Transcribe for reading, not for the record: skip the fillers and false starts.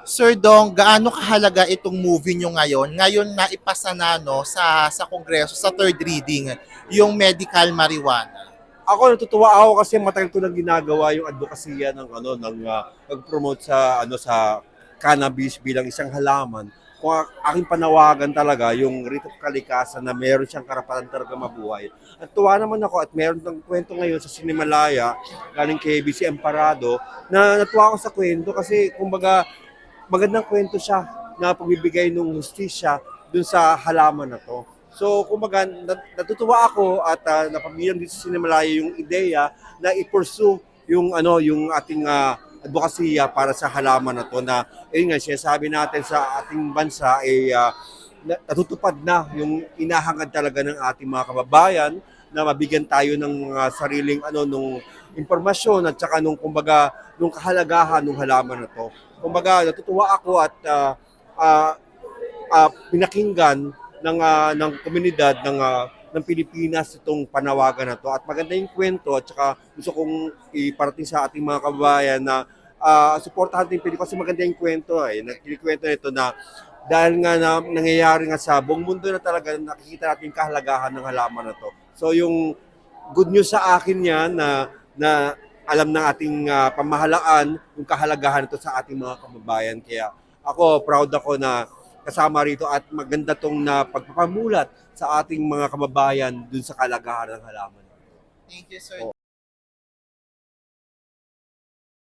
Sir Dong, gaano kahalaga itong movie nyo ngayon? Ngayon na ipasa na no, sa Kongreso, sa third reading, yung medical marijuana. Ako natutuwa ako kasi matagal ko nang ginagawa yung advokasya ng pag-promote sa sa cannabis bilang isang halaman. Kung aking panawagan talaga yung writ of kalikasan na meron siyang karapatan talaga mabuhay. At tuwa naman ako at meron ng kwento ngayon sa Sinimalaya galing kay BC Emparado na natuwa ako sa kwento kasi kumbaga magandang kwento siya na pagbibigay ng hustisya dun sa halaman na to. So, kumbaga, natutuwa ako at napabilang dito sa Sinimalaya yung ideya na i-pursue yung ating advokasya para sa halaman na to na ayun nga sinasabi natin sa ating bansa ay natutupad na yung inahangad talaga ng ating mga kababayan na mabigyan tayo ng sariling nung impormasyon at saka nung kumbaga nung kahalagahan ng halaman na to. Kumbaga natutuwa ako at pinakinggan ng komunidad ng Pilipinas itong panawagan na to at maganda yung kwento at saka gusto kong iparating sa ating mga kababayan na suportahan din Pilipino kasi maganda yung kwento Kinikwento nito na dahil nga na nangyayari nga sa buong mundo na talaga nakikita natin yung kahalagahan ng halaman na to. So yung good news sa akin yan na alam ng ating pamahalaan yung kahalagahan nito sa ating mga kababayan. Kaya ako, proud ako na kasama rito at maganda tong na pagpapamulat sa ating mga kababayan dun sa kalagahan ng halaman. Thank you, Sir Oo.